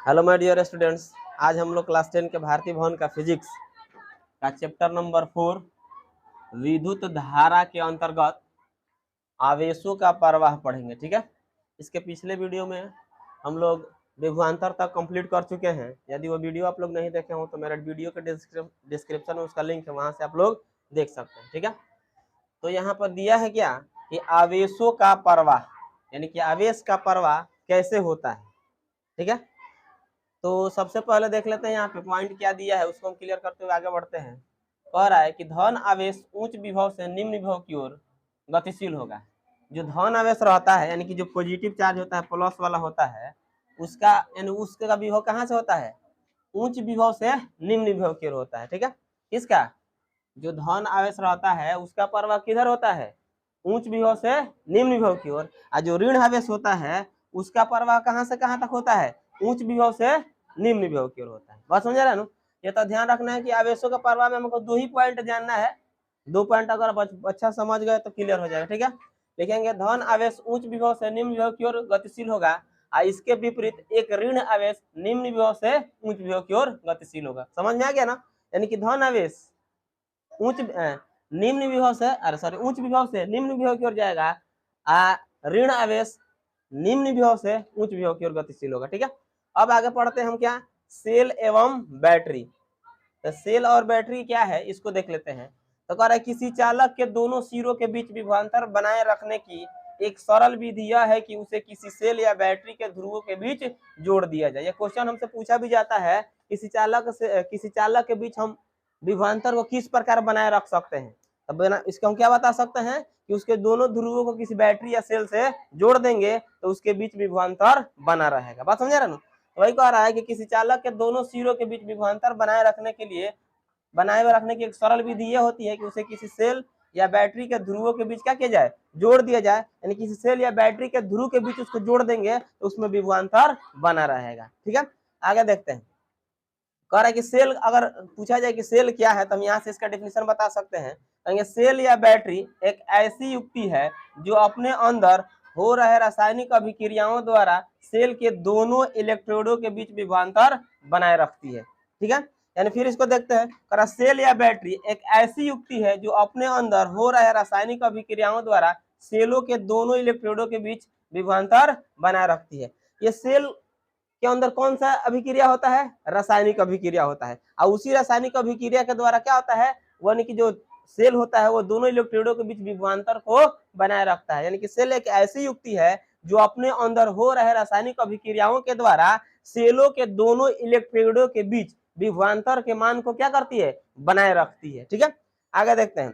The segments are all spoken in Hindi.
हेलो माय डियर स्टूडेंट्स, आज हम लोग क्लास 10 के भारतीय भवन का फिजिक्स का चैप्टर नंबर 4 विद्युत धारा के अंतर्गत आवेशों का प्रवाह पढ़ेंगे। ठीक है, इसके पिछले वीडियो में हम लोग विभवांतर तक कंप्लीट कर चुके हैं। यदि वो वीडियो आप लोग नहीं देखे हो तो मेरा वीडियो के डिस्क्रिप्शन में उसका लिंक है, वहां से आप लोग देख सकते हैं। ठीक है, तो यहाँ पर दिया है क्या कि आवेशों का प्रवाह, यानी कि आवेश का प्रवाह कैसे होता है। ठीक है, तो सबसे पहले देख लेते हैं यहाँ पे पॉइंट क्या दिया है, उसको हम क्लियर करते हुए आगे बढ़ते हैं। कह रहा है कि धन आवेश उच्च विभव से निम्न विभव की ओर गतिशील होगा। जो धन आवेश रहता है यानी कि जो पॉजिटिव चार्ज होता है, प्लस वाला होता है, उसका यानी उसका विभव कहाँ से होता है, उच्च विभव से निम्न विभव की ओर होता है। ठीक है, किसका, जो धन आवेश रहता है उसका प्रवाह किधर होता है, उच्च विभव से निम्न विभव की ओर। और जो ऋण आवेश होता है उसका प्रवाह कहाँ से कहाँ तक होता है, उच्च विभव से निम्न विभव की ओर होता है। बात समझ रहा है ना। ये तो ध्यान रखना है कि आवेशों का प्रवाह में हमको 2 ही पॉइंट जानना है। 2 पॉइंट अगर अच्छा समझ गए तो क्लियर हो जाएगा। ठीक है, लिखेंगे धन आवेश उच्च विभव से निम्न विभव की ओर गतिशील होगा, और इसके विपरीत एक ऋण आवेश निम्न विभव से उच्च विभव की ओर गतिशील होगा। समझ में आ गया ना। यानी कि धन आवेश उच्च निम्न विभव से उच्च विभव से निम्न विभव की ओर जाएगा, ऋण आवेश निम्न विभव से उच्च विभव की ओर गतिशील होगा। ठीक है, अब आगे पढ़ते हैं हम क्या, सेल एवं बैटरी। तो सेल और बैटरी क्या है इसको देख लेते हैं। तो कह रहा है किसी चालक के दोनों सिरों के बीच विभवांतर बनाए रखने की एक सरल विधि यह है कि उसे किसी सेल या बैटरी के ध्रुवों के बीच जोड़ दिया जाए। यह क्वेश्चन हमसे पूछा भी जाता है, किसी चालक के बीच हम विभवांतर को किस प्रकार बनाए रख सकते हैं। तब इसका हम क्या बता सकते हैं कि उसके दोनों ध्रुवों को किसी बैटरी या सेल से जोड़ देंगे तो उसके बीच विभवांतर बना रहेगा। बात समझ रहे ना। तो वही कह रहा है कि किसी चालक के दोनों सिरों के बीच विभवांतर बनाए रखने की एक सरल विधि यह होती है कि उसे किसी सेल या बैटरी के ध्रुवों के बीच क्या किया जाए, जोड़ दिया जाए। यानी किसी सेल या बैटरी के ध्रुव के बीच उसको जोड़ देंगे तो उसमें विभवांतर बना रहेगा। ठीक है, आगे देखते हैं। कह रहा है कि सेल, अगर पूछा जाए कि सेल क्या है तो हम यहाँ से इसका डेफिनेशन बता सकते हैं। कहेंगे सेल या बैटरी एक ऐसी युक्ति है जो अपने अंदर हो रहे रासायनिक अभिक्रियाओं द्वारा सेल के दोनों इलेक्ट्रोडों के बीच विभवांतर बनाए रखती है। ठीक है, यानी फिर इसको देखते हैं। कह सेल या बैटरी एक ऐसी युक्ति है जो अपने अंदर हो रहे रासायनिक अभिक्रियाओं द्वारा सेलों के दोनों इलेक्ट्रोडों के बीच विभवांतर बनाए रखती है। ये सेल के अंदर कौन सा अभिक्रिया होता है, रासायनिक अभिक्रिया होता है, और उसी रासायनिक अभिक्रिया के द्वारा क्या होता है, यानी कि जो सेल होता है वो दोनों इलेक्ट्रोडों के बीच विभवांतर को बनाए रखता है। यानी कि सेल एक ऐसी युक्ति है जो अपने अंदर हो रहे रासायनिक अभिक्रियाओं के द्वारा सेलों के दोनों इलेक्ट्रोडों के बीच विभवांतर के मान को क्या करती है, बनाए रखती है। ठीक है, आगे देखते हैं।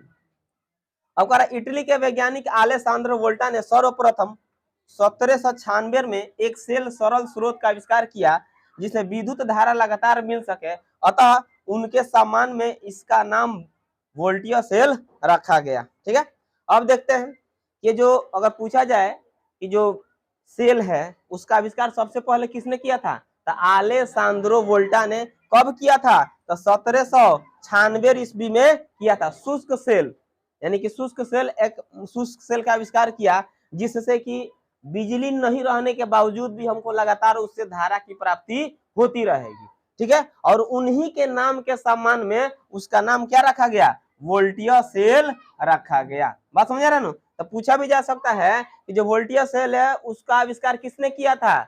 अब कह रहा इटली के वैज्ञानिक अलेसांद्रो वोल्टा ने सर्वप्रथम 1796 में एक सेल सरल स्रोत का आविष्कार किया जिसमें विद्युत धारा लगातार मिल सके, अतः उनके सम्मान में इसका नाम वोल्टिया सेल रखा गया। ठीक है, अब देखते हैं कि जो अगर पूछा जाए कि जो सेल है उसका आविष्कार सबसे पहले किसने किया था, तो अलेसांद्रो वोल्टा ने कब किया था, तो 1796 ईस्वी में किया था। शुष्क सेल, यानी कि शुष्क सेल का आविष्कार किया जिससे कि बिजली नहीं रहने के बावजूद भी हमको लगातार उससे धारा की प्राप्ति होती रहेगी। ठीक है, और उन्हीं के नाम के सम्मान में उसका नाम क्या रखा गया, वोल्टिया सेल रखा गया। बात समझ रहे ना। तो पूछा भी जा सकता है कि जो वोल्टिया सेल है उसका आविष्कार किसने किया था,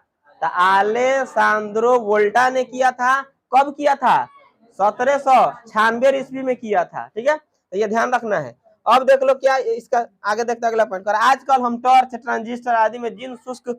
तो अलेसांद्रो वोल्टा ने किया था। कब किया था, 1796 ईस्वी में किया था। ठीक है, तो ये ध्यान रखना है। अब देख लो क्या इसका आगे देखते अगला पॉइंट कर, आजकल हम टॉर्च, ट्रांजिस्टर आदि में जिन शुष्क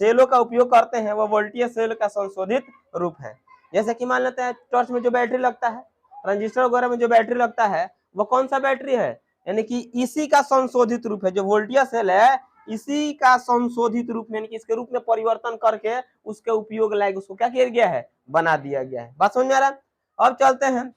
सेलों का उपयोग करते हैं वो वोल्टिया सेल का संशोधित रूप है। जैसे कि मान लेते हैं टॉर्च में जो बैटरी लगता है, ट्रांजिस्टर वगैरह में जो बैटरी लगता है वो कौन सा बैटरी है, यानी कि इसी का संशोधित रूप है। जो वोल्टिया सेल है इसी का संशोधित रूप में, यानी कि इसके रूप में परिवर्तन करके उसके उपयोग लायक उसको क्या किया गया है, बना दिया गया है। बात समझ में आ रहा है। अब चलते हैं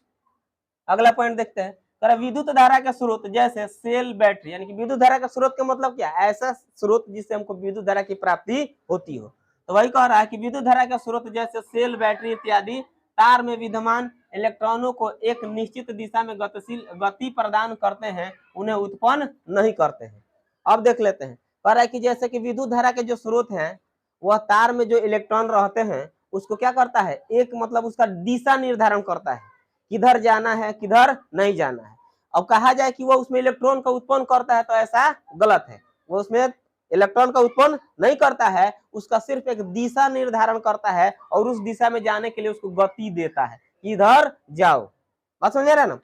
अगला पॉइंट देखते हैं। विद्युत धारा के स्रोत जैसे सेल, बैटरी, यानी कि विद्युत धारा का स्रोत का मतलब क्या, ऐसा स्रोत जिससे हमको विद्युत धारा की प्राप्ति होती हो। तो वही कह रहा है कि विद्युत धारा का स्रोत जैसे सेल, बैटरी इत्यादि तार में विद्यमान इलेक्ट्रॉनों को एक निश्चित दिशा में गति प्रदान करते हैं, उन्हें उत्पन्न नहीं करते हैं। अब देख लेते हैं। कह रहा है कि जैसे कि विद्युत धारा के जो स्रोत हैं वह तार में जो इलेक्ट्रॉन रहते हैं उसको क्या करता है, एक मतलब उसका दिशा निर्धारण करता है, किधर जाना है किधर नहीं जाना है। अब कहा जाए कि वो उसमें इलेक्ट्रॉन का उत्पन्न करता है तो ऐसा गलत है, वो उसमें इलेक्ट्रॉन का उत्पन्न नहीं करता है, उसका सिर्फ एक दिशा निर्धारण करता है और उस दिशा में जाने के लिए उसको गति देता है, इधर जाओ। बात समझ रहे ना।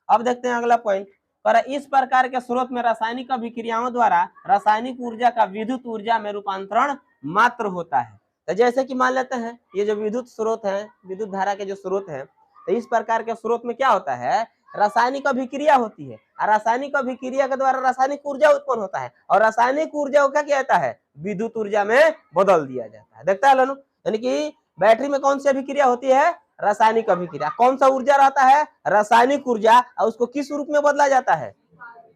अब देखते हैं अगला पॉइंट, इस प्रकार के स्रोत में रासायनिक अभिक्रियाओं द्वारा रासायनिक ऊर्जा का विद्युत ऊर्जा में रूपांतरण मात्र होता है। तो जैसे कि मान लेते हैं ये जो विद्युत स्रोत है, विद्युत धारा के जो स्रोत है, तो इस प्रकार के स्रोत में क्या होता है, रासायनिक अभिक्रिया होती है और रासायनिक अभिक्रिया के द्वारा रासायनिक ऊर्जा उत्पन्न होता है और रासायनिक ऊर्जा को क्या किया जाता है, विद्युत ऊर्जा में बदल दिया जाता है। देखता है लोग, यानी कि बैटरी में कौन सी अभिक्रिया होती है, रासायनिक अभिक्रिया। कौन सा ऊर्जा रहता है, रासायनिक ऊर्जा, और उसको किस रूप में बदला जाता है,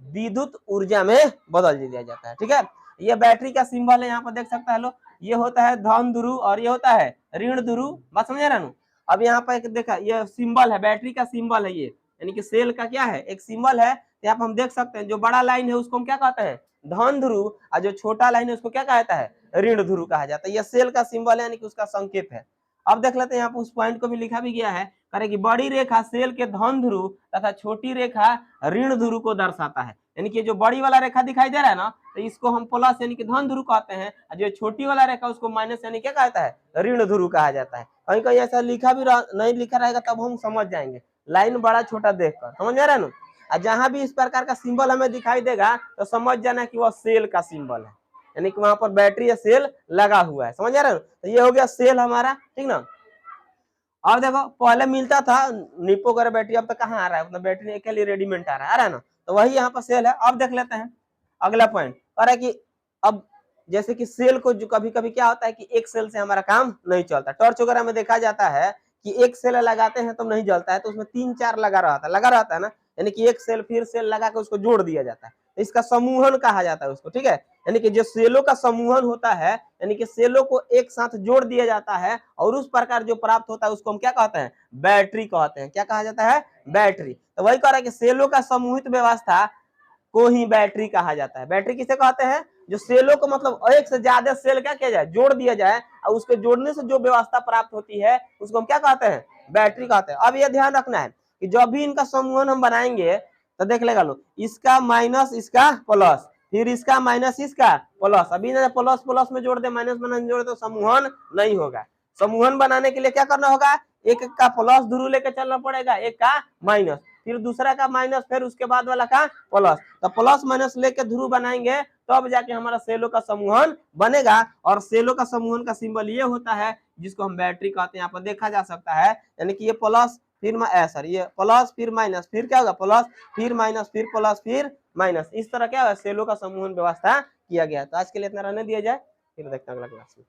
विद्युत ऊर्जा में बदल दिया जाता है। ठीक है, ये बैटरी का सिंबल है, यहाँ पर देख सकता है लोग, ये होता है धन ध्रुव और ये होता है ऋण ध्रुव। बात समझ रहे ना। अब यहाँ पर देखा ये सिंबल है, बैटरी का सिंबल है ये, यानी कि सेल का क्या है, एक सिंबल है। यहाँ पर हम देख सकते हैं जो बड़ा लाइन है उसको हम क्या कहते हैं, धन ध्रुव, और जो छोटा लाइन है उसको क्या कहता है, ऋण ध्रुव कहा जाता है। यह सेल का सिंबल है, यानी कि उसका संकेत है। अब देख लेते हैं यहाँ पर उस पॉइंट को भी लिखा भी गया है, करेगी बड़ी रेखा सेल के धन ध्रुव तथा छोटी रेखा ऋण ध्रुव को दर्शाता है। यानी कि जो बड़ी वाला रेखा दिखाई दे रहा है ना, तो इसको हम प्लस यानी कि धन ध्रुव कहते हैं, और जो छोटी वाला रेखा उसको माइनस यानी क्या कहता है, ऋण ध्रुव कहा जाता है। कहीं कहीं ऐसा लिखा भी नहीं लिखा रहेगा तब हम समझ जाएंगे, लाइन बड़ा छोटा देखकर, समझ आ रहा है ना। और जहां भी इस प्रकार का सिंबल हमें दिखाई देगा तो समझ जाना कि वह सेल का सिंबल है, यानी कि वहां पर बैटरी या सेल लगा हुआ है। समझ आ रहा है। तो ये हो गया सेल हमारा, ठीक ना। अब देखो पहले मिलता था निपो कर बैटरी, अब तो कहाँ आ रहा है, मतलब बैटरी के लिए रेडीमेड आ रहा है ना, तो वही यहाँ पर सेल है। अब देख लेते हैं अगला पॉइंट, कह रहा है कि अब जैसे कि सेल को जो कभी कभी क्या होता है कि एक सेल से हमारा काम नहीं चलता, टॉर्च वगैरह में देखा जाता है कि एक सेल लगाते हैं तो नहीं जलता है, तो उसमें 3-4 लगा रहता है ना, यानी कि एक सेल फिर सेल लगा के उसको जोड़ दिया जाता है, इसका समूहन कहा जाता है उसको। ठीक है, यानी कि जो सेलों का समूहन होता है, यानी कि सेलों को एक साथ जोड़ दिया जाता है और उस प्रकार जो प्राप्त होता है उसको हम क्या कहते हैं, बैटरी कहते हैं। क्या कहा जाता है, बैटरी। तो वही कह रहा है कि सेलों का समूहित व्यवस्था को ही बैटरी कहा जाता है। बैटरी किसे कहते हैं, जो सेलों को मतलब एक से ज्यादा सेल क्या किया जाए, जोड़ दिया जाए, और उसके जोड़ने से जो व्यवस्था प्राप्त होती है उसको हम क्या कहते हैं, बैटरी कहते हैं। अब यह ध्यान रखना है कि जब भी इनका समूहन हम बनाएंगे तो देख लेगा लो, इसका माइनस इसका प्लस, फिर इसका माइनस इसका प्लस, अभी ना प्लस प्लस में जोड़ दे माइनस माइनस जोड़ दे तो समूहन नहीं होगा। समूहन बनाने के लिए क्या करना होगा, एक का प्लस ध्रुव लेकर चलना पड़ेगा, एक का माइनस, फिर दूसरा का माइनस, फिर उसके बाद वाला का प्लस, तो प्लस माइनस लेके ध्रुव बनाएंगे तब जाके हमारा सेलों का समूहन बनेगा। और सेलों का समूहन का सिंबल ये होता है जिसको हम बैटरी कहते हैं। यहाँ पर देखा जा सकता है, यानी कि ये प्लस फिर ये प्लस फिर माइनस, फिर क्या होगा, प्लस फिर माइनस फिर प्लस फिर माइनस, इस तरह क्या है सेलों का समूहन व्यवस्था किया गया। तो आज के लिए इतना रहने दिया जाए, फिर देखते हैं अगला क्लास में।